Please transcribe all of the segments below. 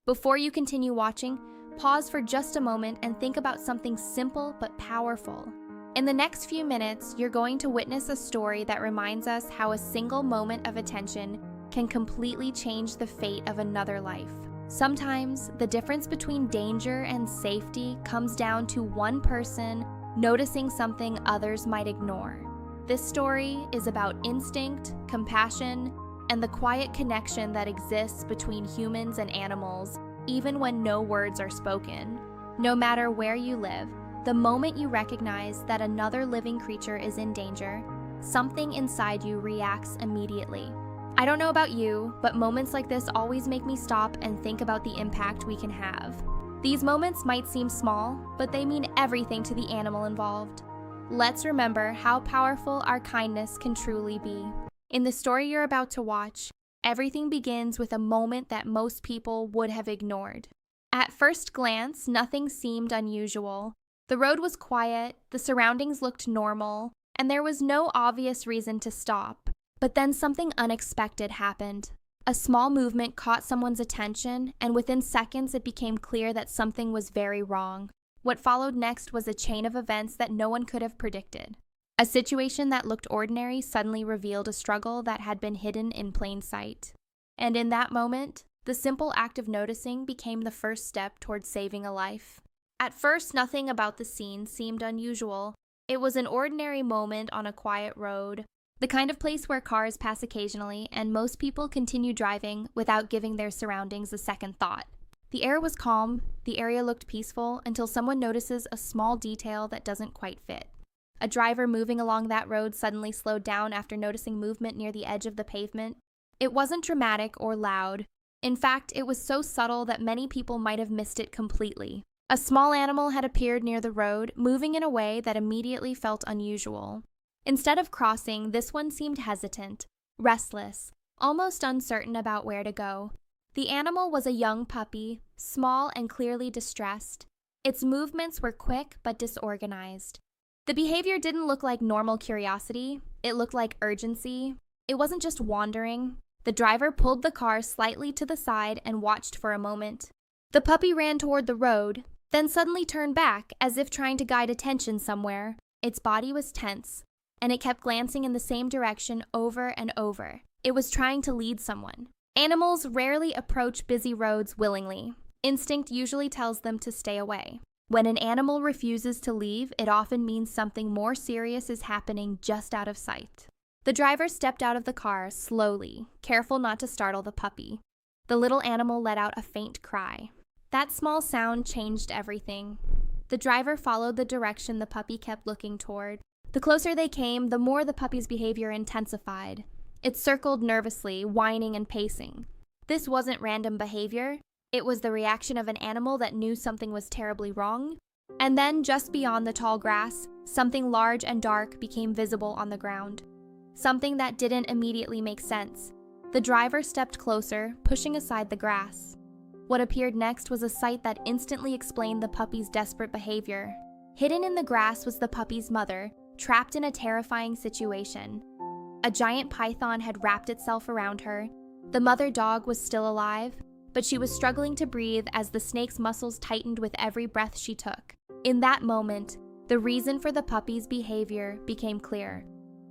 Before you continue watching, pause for just a moment and think about something simple but powerful. In the next few minutes, you're going to witness a story that reminds us how a single moment of attention can completely change the fate of another life. Sometimes, the difference between danger and safety comes down to one person noticing something others might ignore. This story is about instinct, compassion, and the quiet connection that exists between humans and animals, even when no words are spoken. No matter where you live, the moment you recognize that another living creature is in danger, something inside you reacts immediately. I don't know about you, but moments like this always make me stop and think about the impact we can have. These moments might seem small, but they mean everything to the animal involved. Let's remember how powerful our kindness can truly be. In the story you're about to watch, everything begins with a moment that most people would have ignored. At first glance, nothing seemed unusual. The road was quiet, the surroundings looked normal, and there was no obvious reason to stop. But then something unexpected happened. A small movement caught someone's attention, and within seconds it became clear that something was very wrong. What followed next was a chain of events that no one could have predicted. A situation that looked ordinary suddenly revealed a struggle that had been hidden in plain sight. And in that moment, the simple act of noticing became the first step towards saving a life. At first, nothing about the scene seemed unusual. It was an ordinary moment on a quiet road, the kind of place where cars pass occasionally and most people continue driving without giving their surroundings a second thought. The air was calm, the area looked peaceful until someone notices a small detail that doesn't quite fit. A driver moving along that road suddenly slowed down after noticing movement near the edge of the pavement. It wasn't dramatic or loud. In fact, it was so subtle that many people might have missed it completely. A small animal had appeared near the road, moving in a way that immediately felt unusual. Instead of crossing, this one seemed hesitant, restless, almost uncertain about where to go. The animal was a young puppy, small and clearly distressed. Its movements were quick but disorganized. The behavior didn't look like normal curiosity, it looked like urgency. It wasn't just wandering. The driver pulled the car slightly to the side and watched for a moment. The puppy ran toward the road, then suddenly turned back as if trying to guide attention somewhere. Its body was tense, and it kept glancing in the same direction over and over. It was trying to lead someone. Animals rarely approach busy roads willingly. Instinct usually tells them to stay away. When an animal refuses to leave, it often means something more serious is happening just out of sight. The driver stepped out of the car slowly, careful not to startle the puppy. The little animal let out a faint cry. That small sound changed everything. The driver followed the direction the puppy kept looking toward. The closer they came, the more the puppy's behavior intensified. It circled nervously, whining and pacing. This wasn't random behavior. It was the reaction of an animal that knew something was terribly wrong. And then, just beyond the tall grass, something large and dark became visible on the ground. Something that didn't immediately make sense. The driver stepped closer, pushing aside the grass. What appeared next was a sight that instantly explained the puppy's desperate behavior. Hidden in the grass was the puppy's mother, trapped in a terrifying situation. A giant python had wrapped itself around her. The mother dog was still alive, but she was struggling to breathe as the snake's muscles tightened with every breath she took. In that moment, the reason for the puppy's behavior became clear.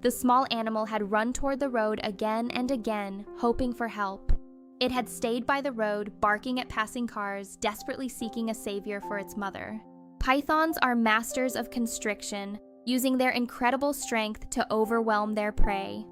The small animal had run toward the road again and again, hoping for help. It had stayed by the road, barking at passing cars, desperately seeking a savior for its mother. Pythons are masters of constriction, using their incredible strength to overwhelm their prey.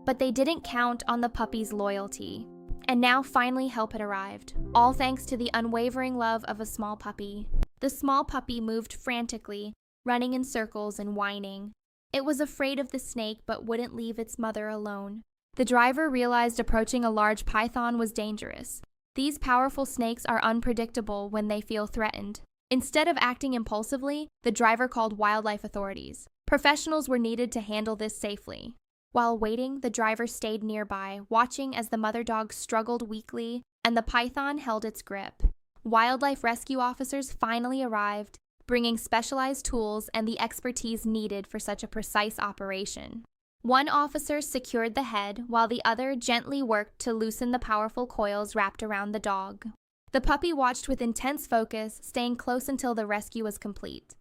But they didn't count on the puppy's loyalty. And now finally help had arrived, all thanks to the unwavering love of a small puppy. The small puppy moved frantically, running in circles and whining. It was afraid of the snake but wouldn't leave its mother alone. The driver realized approaching a large python was dangerous. These powerful snakes are unpredictable when they feel threatened. Instead of acting impulsively, the driver called wildlife authorities. Professionals were needed to handle this safely. While waiting, the driver stayed nearby, watching as the mother dog struggled weakly and the python held its grip. Wildlife rescue officers finally arrived, bringing specialized tools and the expertise needed for such a precise operation. One officer secured the head, while the other gently worked to loosen the powerful coils wrapped around the dog. The puppy watched with intense focus, staying close until the rescue was complete.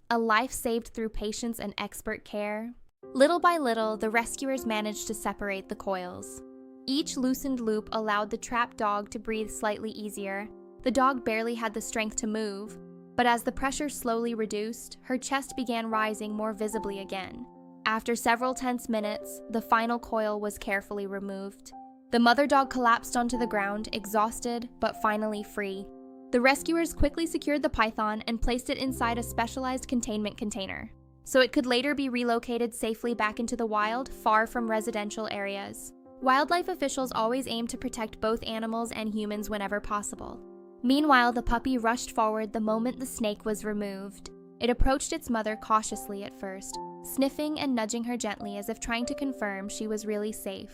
A life saved through patience and expert care. Little by little, the rescuers managed to separate the coils. Each loosened loop allowed the trapped dog to breathe slightly easier. The dog barely had the strength to move, but as the pressure slowly reduced, her chest began rising more visibly again. After several tense minutes, the final coil was carefully removed. The mother dog collapsed onto the ground, exhausted, but finally free. The rescuers quickly secured the python and placed it inside a specialized containment container, so it could later be relocated safely back into the wild, far from residential areas. Wildlife officials always aim to protect both animals and humans whenever possible. Meanwhile, the puppy rushed forward the moment the snake was removed. It approached its mother cautiously at first, sniffing and nudging her gently as if trying to confirm she was really safe.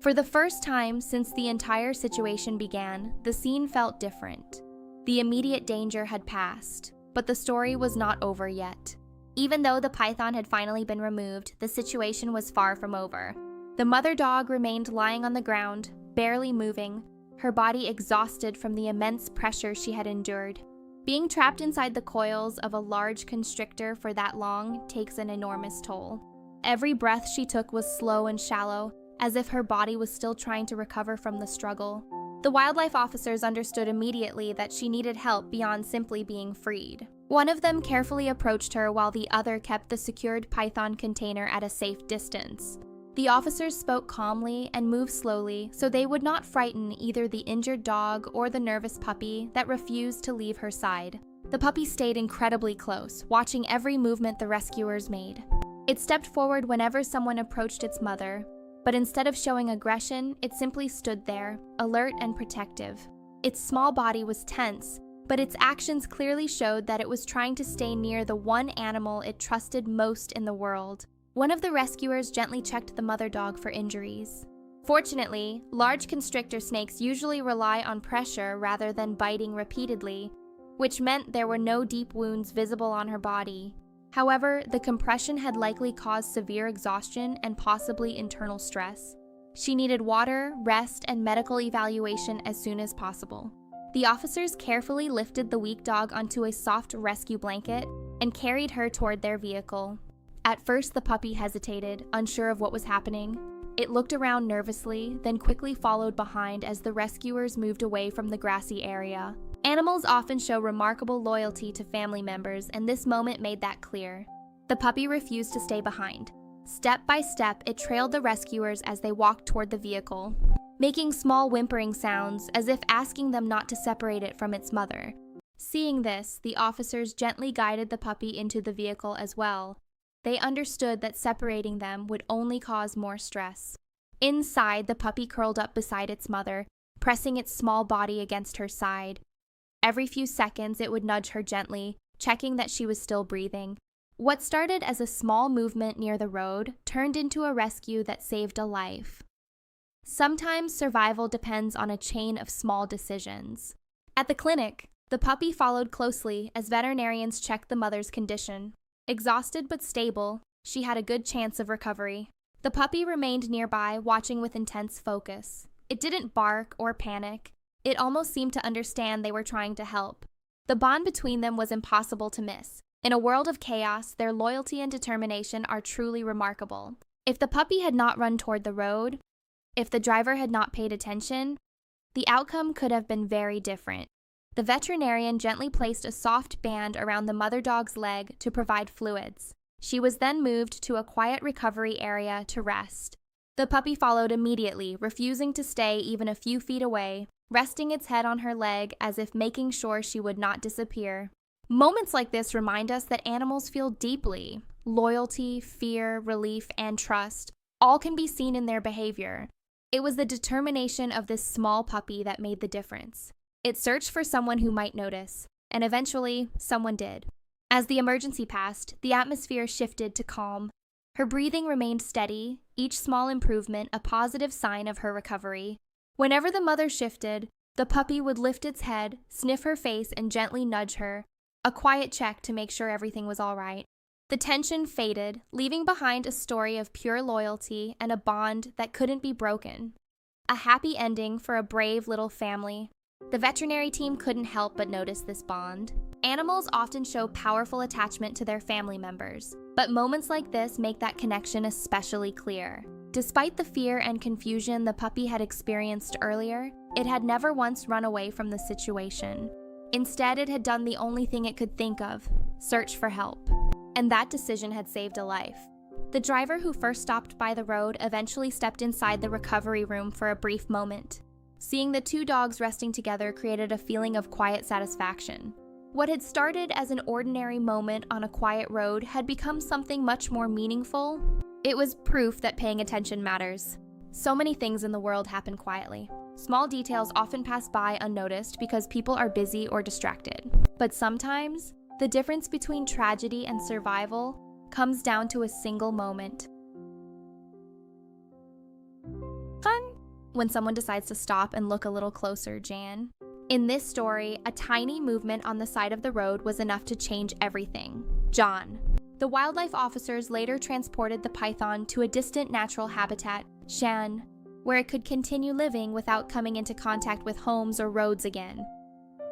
For the first time since the entire situation began, the scene felt different. The immediate danger had passed, but the story was not over yet. Even though the python had finally been removed, the situation was far from over. The mother dog remained lying on the ground, barely moving, her body exhausted from the immense pressure she had endured. Being trapped inside the coils of a large constrictor for that long takes an enormous toll. Every breath she took was slow and shallow, as if her body was still trying to recover from the struggle. The wildlife officers understood immediately that she needed help beyond simply being freed. One of them carefully approached her while the other kept the secured python container at a safe distance. The officers spoke calmly and moved slowly so they would not frighten either the injured dog or the nervous puppy that refused to leave her side. The puppy stayed incredibly close, watching every movement the rescuers made. It stepped forward whenever someone approached its mother, but instead of showing aggression, it simply stood there, alert and protective. Its small body was tense, but its actions clearly showed that it was trying to stay near the one animal it trusted most in the world. One of the rescuers gently checked the mother dog for injuries. Fortunately, large constrictor snakes usually rely on pressure rather than biting repeatedly, which meant there were no deep wounds visible on her body. However, the compression had likely caused severe exhaustion and possibly internal stress. She needed water, rest, and medical evaluation as soon as possible. The officers carefully lifted the weak dog onto a soft rescue blanket and carried her toward their vehicle. At first, the puppy hesitated, unsure of what was happening. It looked around nervously, then quickly followed behind as the rescuers moved away from the grassy area. Animals often show remarkable loyalty to family members, and this moment made that clear. The puppy refused to stay behind. Step by step, it trailed the rescuers as they walked toward the vehicle, making small whimpering sounds as if asking them not to separate it from its mother. Seeing this, the officers gently guided the puppy into the vehicle as well. They understood that separating them would only cause more stress. Inside, the puppy curled up beside its mother, pressing its small body against her side. Every few seconds, it would nudge her gently, checking that she was still breathing. What started as a small movement near the road turned into a rescue that saved a life. Sometimes survival depends on a chain of small decisions. At the clinic, the puppy followed closely as veterinarians checked the mother's condition. Exhausted but stable, she had a good chance of recovery. The puppy remained nearby, watching with intense focus. It didn't bark or panic. It almost seemed to understand they were trying to help. The bond between them was impossible to miss. In a world of chaos, their loyalty and determination are truly remarkable. If the puppy had not run toward the road, if the driver had not paid attention, the outcome could have been very different. The veterinarian gently placed a soft band around the mother dog's leg to provide fluids. She was then moved to a quiet recovery area to rest. The puppy followed immediately, refusing to stay even a few feet away, resting its head on her leg as if making sure she would not disappear. Moments like this remind us that animals feel deeply. Loyalty, fear, relief, and trust all can be seen in their behavior. It was the determination of this small puppy that made the difference. It searched for someone who might notice, and eventually, someone did. As the emergency passed, the atmosphere shifted to calm. Her breathing remained steady, each small improvement a positive sign of her recovery. Whenever the mother shifted, the puppy would lift its head, sniff her face, and gently nudge her, a quiet check to make sure everything was all right. The tension faded, leaving behind a story of pure loyalty and a bond that couldn't be broken. A happy ending for a brave little family, The veterinary team couldn't help but notice this bond. Animals often show powerful attachment to their family members, but moments like this make that connection especially clear. Despite the fear and confusion the puppy had experienced earlier, it had never once run away from the situation. Instead, it had done the only thing it could think of: search for help. And that decision had saved a life. The driver who first stopped by the road eventually stepped inside the recovery room for a brief moment. Seeing the two dogs resting together created a feeling of quiet satisfaction. What had started as an ordinary moment on a quiet road had become something much more meaningful. It was proof that paying attention matters. So many things in the world happen quietly. Small details often pass by unnoticed because people are busy or distracted. But sometimes, the difference between tragedy and survival comes down to a single moment. Fun! When someone decides to stop and look a little closer, Jan. In this story, a tiny movement on the side of the road was enough to change everything. John. The wildlife officers later transported the python to a distant natural habitat, Shan, where it could continue living without coming into contact with homes or roads again.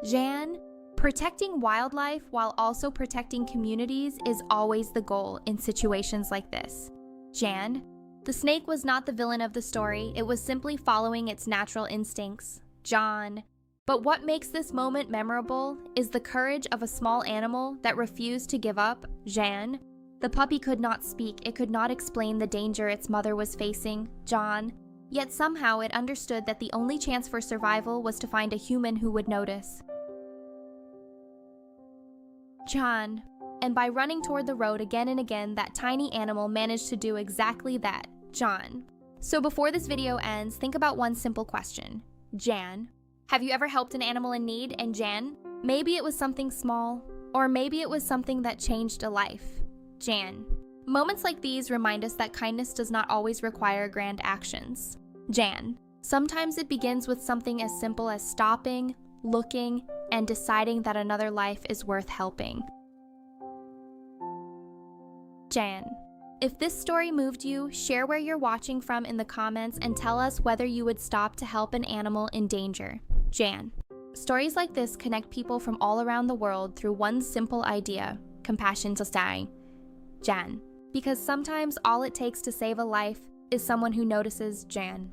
Jan, protecting wildlife while also protecting communities is always the goal in situations like this. Jan, the snake was not the villain of the story, it was simply following its natural instincts. John. But what makes this moment memorable is the courage of a small animal that refused to give up. Jan. The puppy could not speak, it could not explain the danger its mother was facing. John. Yet somehow it understood that the only chance for survival was to find a human who would notice. John. And by running toward the road again and again, that tiny animal managed to do exactly that. John. So before this video ends, think about one simple question. Jan. Have you ever helped an animal in need? And Jan, maybe it was something small, or maybe it was something that changed a life. Jan. Moments like these remind us that kindness does not always require grand actions. Jan. Sometimes it begins with something as simple as stopping, looking, and deciding that another life is worth helping. Jan. If this story moved you, share where you're watching from in the comments and tell us whether you would stop to help an animal in danger. Jan. Stories like this connect people from all around the world through one simple idea: compassion to stay. Jan. Because sometimes all it takes to save a life is someone who notices. Jan.